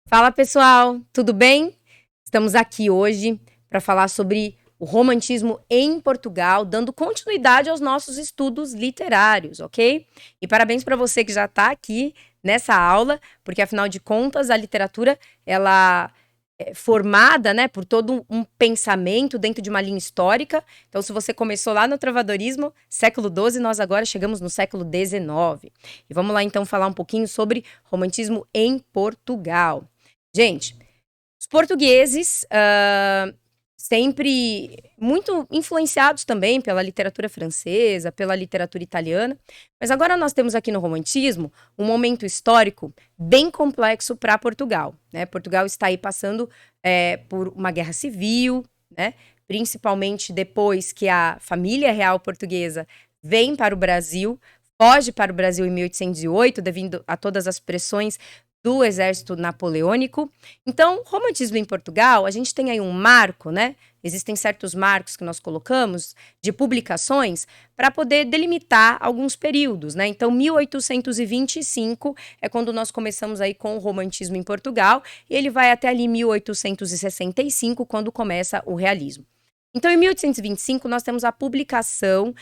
Fala pessoal, tudo bem? Estamos aqui hoje para falar sobre o romantismo em Portugal, dando continuidade aos nossos estudos literários, ok? E parabéns para você que já está aqui nessa aula, porque afinal de contas a literatura ela é formada, né, por todo um pensamento dentro de uma linha histórica. Então, se você começou lá no trovadorismo, século XII, nós agora chegamos no século XIX. E vamos lá então falar um pouquinho sobre romantismo em Portugal. Gente, os portugueses, sempre muito influenciados também pela literatura francesa, pela literatura italiana, mas agora nós temos aqui no romantismo um momento histórico bem complexo para Portugal, né? Portugal está aí passando por uma guerra civil, né? Principalmente depois que a família real portuguesa vem para o Brasil, foge para o Brasil em 1808, devido a todas as pressões do exército napoleônico. Então, romantismo em Portugal, a gente tem aí um marco, né? Existem certos marcos que nós colocamos de publicações para poder delimitar alguns períodos, né? Então, 1825 é quando nós começamos aí com o romantismo em Portugal, e ele vai até ali 1865, quando começa o realismo. Então, em 1825, nós temos a publicação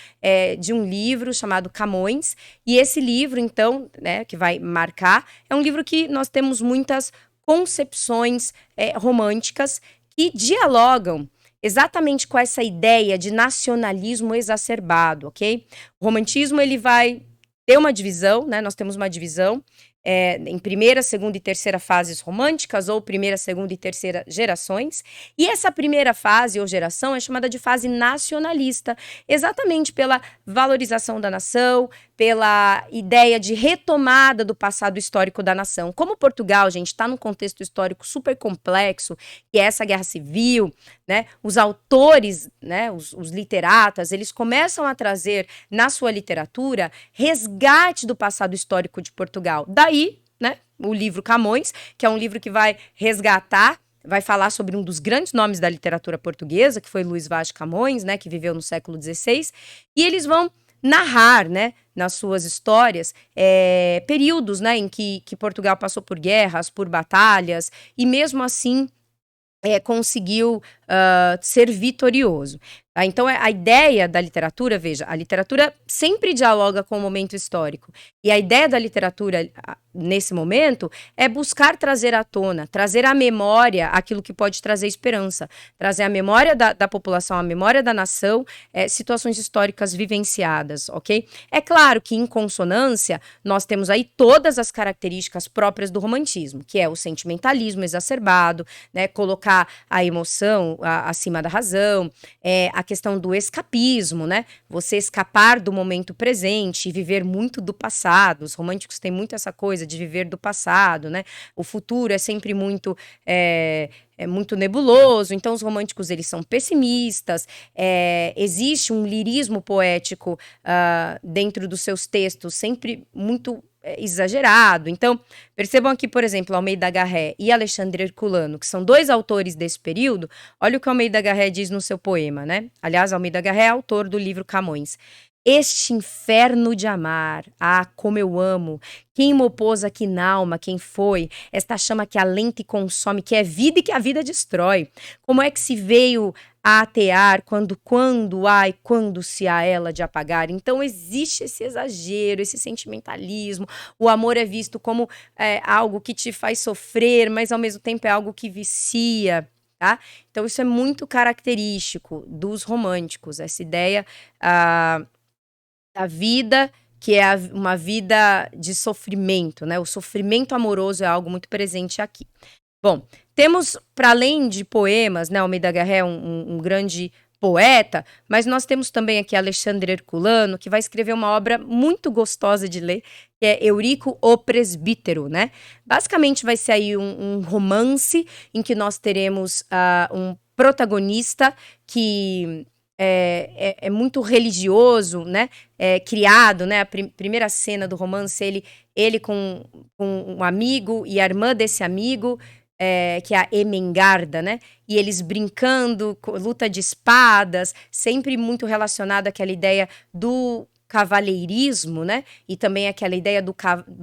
de um livro chamado Camões, e esse livro, então, né, que vai marcar, é um livro que nós temos muitas concepções românticas que dialogam exatamente com essa ideia de nacionalismo exacerbado, ok? O romantismo, ele vai ter uma divisão, né? Nós temos uma divisão em primeira, segunda e terceira fases românticas, ou primeira, segunda e terceira gerações. E essa primeira fase ou geração é chamada de fase nacionalista, exatamente pela valorização da nação, pela ideia de retomada do passado histórico da nação. Como Portugal, gente, está num contexto histórico super complexo, que é essa guerra civil, né? Os autores, né, os literatas, eles começam a trazer na sua literatura resgate do passado histórico de Portugal. Daí, né, o livro Camões, que é um livro que vai resgatar, vai falar sobre um dos grandes nomes da literatura portuguesa, que foi Luís Vaz de Camões, né, que viveu no século XVI, e eles vão narrar, né, nas suas histórias, períodos, né, em que Portugal passou por guerras, por batalhas, e mesmo assim conseguiu ser vitorioso. Tá? Então, a ideia da literatura, veja, a literatura sempre dialoga com o momento histórico. E a ideia da literatura, nesse momento, é buscar trazer à tona, trazer à memória aquilo que pode trazer esperança, trazer à memória da população, à memória da nação, situações históricas vivenciadas, ok? É claro que, em consonância, nós temos aí todas as características próprias do romantismo, que é o sentimentalismo exacerbado, né, colocar a emoção acima da razão, a questão do escapismo, né? Você escapar do momento presente e viver muito do passado. Os românticos têm muito essa coisa de viver do passado, né? O futuro é sempre muito muito nebuloso, então os românticos eles são pessimistas, existe um lirismo poético dentro dos seus textos sempre muito exagerado. Então, percebam aqui, por exemplo, Almeida Garré e Alexandre Herculano, que são dois autores desse período. Olha o que Almeida Garré diz no seu poema, né? Aliás, Almeida Garré é autor do livro Camões. Este inferno de amar, ah, como eu amo, quem me opôs aqui na alma, quem foi, esta chama que alenta e consome, que é vida e que a vida destrói. Como é que se veio a atear, ai, quando se há ela de apagar. Então existe esse exagero, esse sentimentalismo, o amor é visto como algo que te faz sofrer, mas ao mesmo tempo é algo que vicia, tá? Então isso é muito característico dos românticos, essa ideia da vida que é uma vida de sofrimento, né? O sofrimento amoroso é algo muito presente aqui. Bom, temos, para além de poemas, né, Almeida Garré é um grande poeta, mas nós temos também aqui Alexandre Herculano, que vai escrever uma obra muito gostosa de ler, que é Eurico o Presbítero, né? Basicamente vai ser aí um romance em que nós teremos um protagonista que é muito religioso, né? Criado, né? A primeira cena do romance, ele com um amigo e a irmã desse amigo, que é a Emengarda, né? E eles brincando, luta de espadas, sempre muito relacionado àquela ideia do cavaleirismo, né? E também aquela ideia do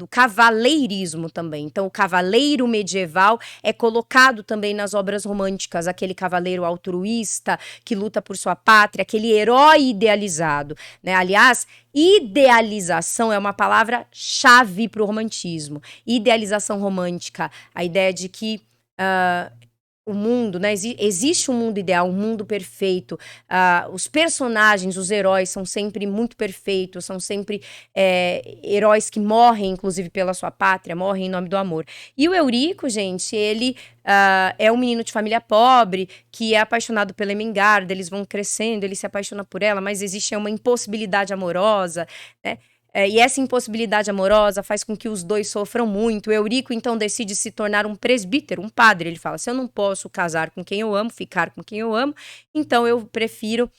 cavaleirismo também. Então, o cavaleiro medieval é colocado também nas obras românticas, aquele cavaleiro altruísta que luta por sua pátria, aquele herói idealizado, né? Aliás, idealização é uma palavra-chave para o romantismo. Idealização romântica, a ideia de que o mundo, né? Existe um mundo ideal, um mundo perfeito. Os personagens, os heróis são sempre muito perfeitos, são sempre heróis que morrem, inclusive, pela sua pátria, morrem em nome do amor. E o Eurico, gente, ele é um menino de família pobre que é apaixonado pela Ermengarda, eles vão crescendo, ele se apaixona por ela, mas existe uma impossibilidade amorosa, né? E essa impossibilidade amorosa faz com que os dois sofram muito. O Eurico, então, decide se tornar um presbítero, um padre. Ele fala, se eu não posso casar com quem eu amo, ficar com quem eu amo, então eu prefiro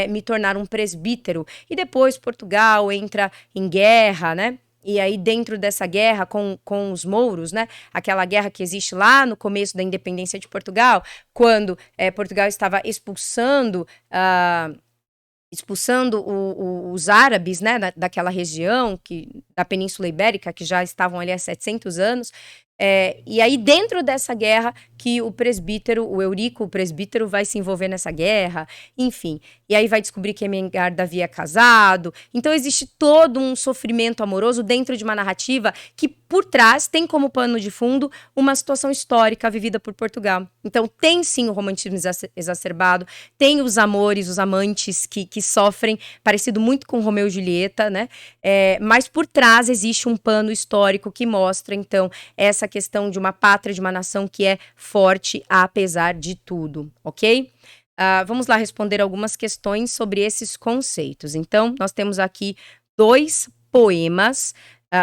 me tornar um presbítero. E depois Portugal entra em guerra, né? E aí, dentro dessa guerra com os mouros, né? Aquela guerra que existe lá no começo da independência de Portugal, quando Portugal estava expulsando os árabes, né, daquela região, da Península Ibérica, que já estavam ali há 700 anos, e aí dentro dessa guerra que o presbítero, o Eurico, o presbítero, vai se envolver nessa guerra, enfim, e aí vai descobrir que Ermengarda havia casado, então existe todo um sofrimento amoroso dentro de uma narrativa que por trás tem como pano de fundo uma situação histórica vivida por Portugal. Então tem sim o romantismo exacerbado, tem os amores, os amantes que sofrem, parecido muito com Romeu e Julieta, né? Mas por trás existe um pano histórico que mostra, então, essa questão de uma pátria, de uma nação que é forte apesar de tudo, ok? Vamos lá responder algumas questões sobre esses conceitos. Então, nós temos aqui 2 poemas,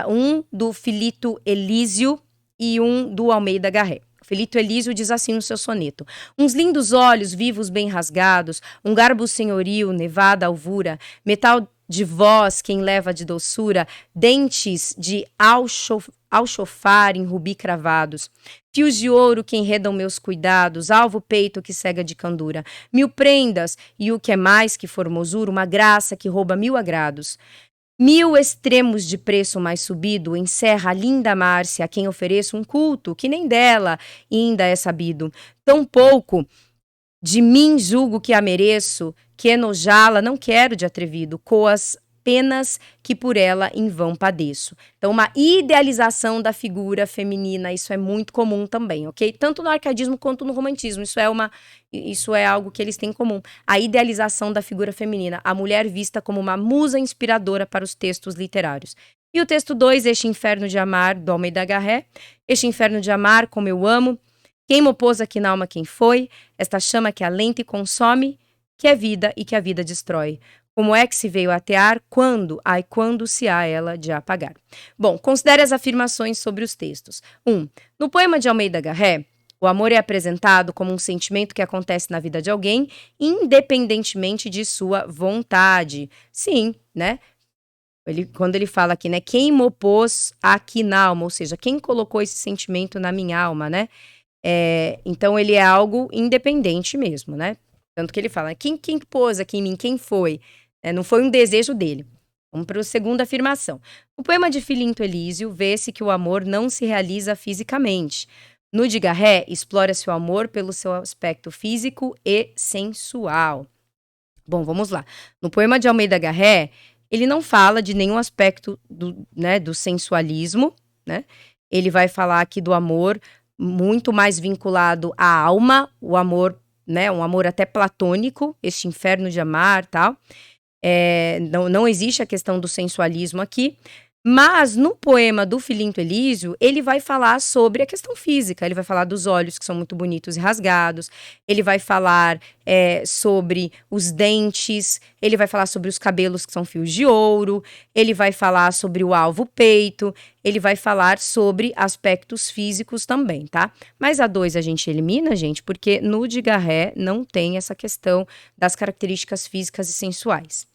um do Filito Elísio e um do Almeida Garré. Filito Elísio diz assim no seu soneto: uns lindos olhos vivos bem rasgados, um garbo senhoril, nevada alvura, metal de voz quem leva de doçura, dentes de alchofar em rubi cravados, fios de ouro que enredam meus cuidados, alvo peito que cega de candura, 1000 prendas e o que é mais que formosura, uma graça que rouba 1000 agrados. 1000 extremos de preço mais subido encerra a linda Márcia, a quem ofereço um culto que nem dela ainda é sabido. Tão pouco de mim julgo que a mereço, que enojá-la não quero de atrevido, coas penas que por ela em vão padeço. Então, uma idealização da figura feminina, isso é muito comum também, ok? Tanto no arcaísmo quanto no romantismo, isso é algo que eles têm em comum. A idealização da figura feminina, a mulher vista como uma musa inspiradora para os textos literários. E o texto 2, Este Inferno de Amar, do Almeida Garré. Este inferno de amar, como eu amo, quem me opôs aqui na alma quem foi, esta chama que alenta e consome, que é vida e que a vida destrói. Como é que se veio atear? Quando se há ela de apagar. Bom, considere as afirmações sobre os textos. 1. No poema de Almeida Garré, o amor é apresentado como um sentimento que acontece na vida de alguém, independentemente de sua vontade. Sim, né? Quando ele fala aqui, né? Quem me opôs aqui na alma, ou seja, quem colocou esse sentimento na minha alma, né? Então ele é algo independente mesmo, né? Tanto que ele fala, quem pôs aqui em mim, quem foi? Não foi um desejo dele. Vamos para a segunda afirmação. No poema de Filito Elísio, vê-se que o amor não se realiza fisicamente. No de Garré, explora-se o amor pelo seu aspecto físico e sensual. Bom, vamos lá. No poema de Almeida Garré, ele não fala de nenhum aspecto do sensualismo, né? Ele vai falar aqui do amor muito mais vinculado à alma, o amor, né, um amor até platônico, este inferno de amar, tal. Não existe a questão do sensualismo aqui, mas no poema do Filito Elísio, ele vai falar sobre a questão física, ele vai falar dos olhos que são muito bonitos e rasgados, ele vai falar sobre os dentes, ele vai falar sobre os cabelos que são fios de ouro, ele vai falar sobre o alvo peito, ele vai falar sobre aspectos físicos também, tá? Mas a 2 a gente elimina, gente, porque no de Garré não tem essa questão das características físicas e sensuais.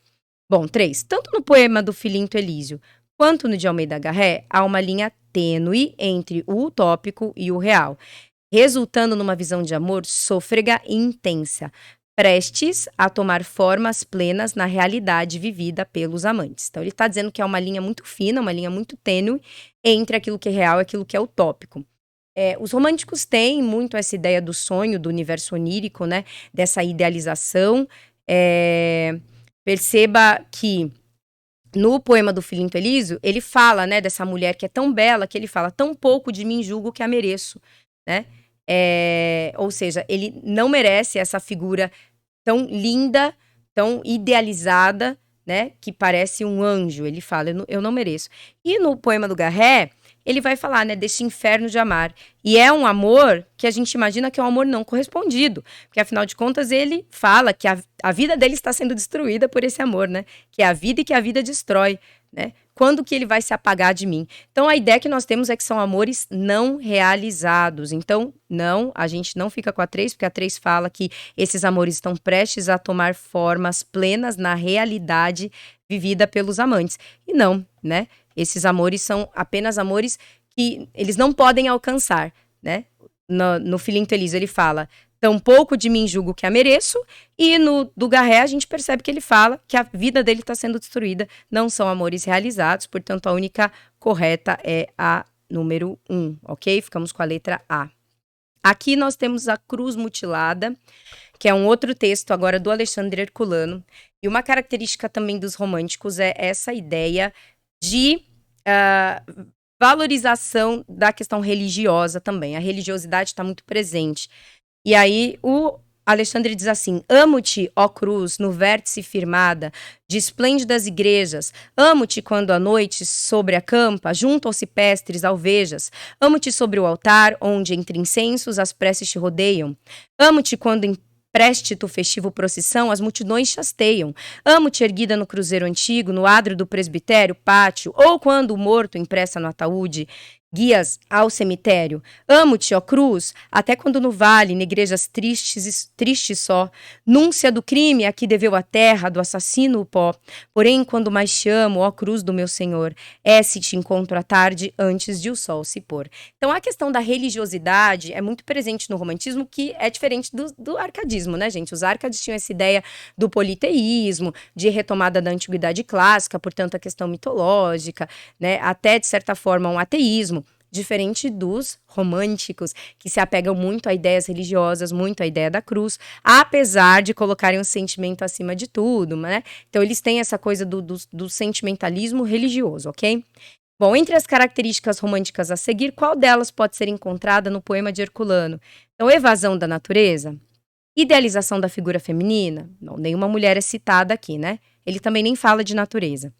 Bom, 3. Tanto no poema do Filito Elísio quanto no de Almeida Garré, há uma linha tênue entre o utópico e o real, resultando numa visão de amor sôfrega e intensa. prestes a tomar formas plenas na realidade vivida pelos amantes. Então, ele está dizendo que é uma linha muito fina, uma linha muito tênue entre aquilo que é real e aquilo que é utópico. Os românticos têm muito essa ideia do sonho, do universo onírico, né? Dessa idealização. Perceba que no poema do Filinto Elísio, ele fala, né, dessa mulher que é tão bela que ele fala, tão pouco de mim julgo que a mereço, né? Ou seja, ele não merece essa figura tão linda, tão idealizada, né, que parece um anjo. Ele fala, eu não mereço. E no poema do Garré, ele vai falar, né, deste inferno de amar. E é um amor que a gente imagina que é um amor não correspondido. Porque, afinal de contas, ele fala que a vida dele está sendo destruída por esse amor, né? Que é a vida e que a vida destrói, né? Quando que ele vai se apagar de mim? Então, a ideia que nós temos é que são amores não realizados. Então, não, a gente não fica com a 3, porque a 3 fala que esses amores estão prestes a tomar formas plenas na realidade vivida pelos amantes. E não, né? Esses amores são apenas amores que eles não podem alcançar, né? No Filinto Elísio ele fala, tão pouco de mim julgo que a mereço, e no do Garré a gente percebe que ele fala que a vida dele está sendo destruída, não são amores realizados, portanto a única correta é a número 1, ok? Ficamos com a letra A. Aqui nós temos a cruz mutilada, que é um outro texto agora do Alexandre Herculano, e uma característica também dos românticos é essa ideia de valorização da questão religiosa também. A religiosidade está muito presente. E aí o Alexandre diz assim, amo-te, ó cruz, no vértice firmada, de esplêndidas igrejas, amo-te quando à noite sobre a campa, junto aos cipestres alvejas, amo-te sobre o altar, onde entre incensos as preces te rodeiam, amo-te quando em préstito festivo procissão, as multidões chasteiam. Amo-te erguida no cruzeiro antigo, no adro do presbitério, pátio, ou quando o morto impressa no ataúde, guias ao cemitério. Amo-te, ó cruz, até quando no vale, negrejas tristes só, núncia do crime a que deveu a terra, do assassino o pó. Porém, quando mais te amo, ó cruz do meu Senhor, se te encontro à tarde, antes de o sol se pôr. Então, a questão da religiosidade é muito presente no romantismo, que é diferente do arcadismo, né, gente? Os arcades tinham essa ideia do politeísmo, de retomada da antiguidade clássica, portanto, a questão mitológica, né, até, de certa forma, um ateísmo, diferente dos românticos, que se apegam muito a ideias religiosas, muito à ideia da cruz, apesar de colocarem o sentimento acima de tudo, né? Então, eles têm essa coisa do sentimentalismo religioso, ok? Bom, entre as características românticas a seguir, qual delas pode ser encontrada no poema de Herculano? Então, evasão da natureza, idealização da figura feminina, não, nenhuma mulher é citada aqui, né? Ele também nem fala de natureza.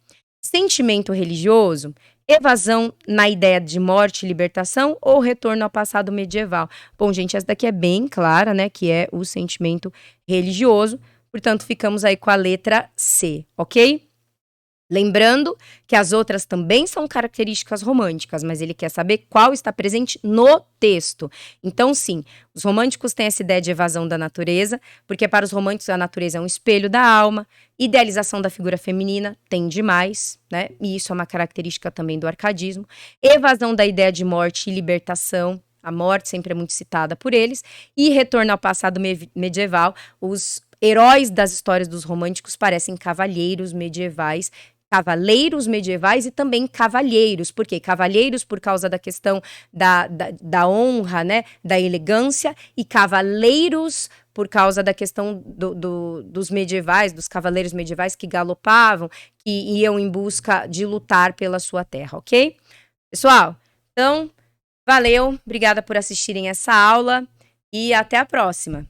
Sentimento religioso, evasão na ideia de morte e libertação ou retorno ao passado medieval. Bom, gente, essa daqui é bem clara, né, que é o sentimento religioso. Portanto, ficamos aí com a letra C, ok? Lembrando que as outras também são características românticas, mas ele quer saber qual está presente no texto. Então, sim, os românticos têm essa ideia de evasão da natureza, porque para os românticos a natureza é um espelho da alma, idealização da figura feminina tem demais, né? E isso é uma característica também do arcadismo. Evasão da ideia de morte e libertação, a morte sempre é muito citada por eles, e retorno ao passado medieval. Os heróis das histórias dos românticos parecem cavalheiros medievais e também cavalheiros. Por quê? Cavalheiros por causa da questão da honra, né? Da elegância, e cavaleiros por causa da questão dos medievais, dos cavaleiros medievais que galopavam, que iam em busca de lutar pela sua terra, ok? Pessoal, então, valeu, obrigada por assistirem essa aula e até a próxima.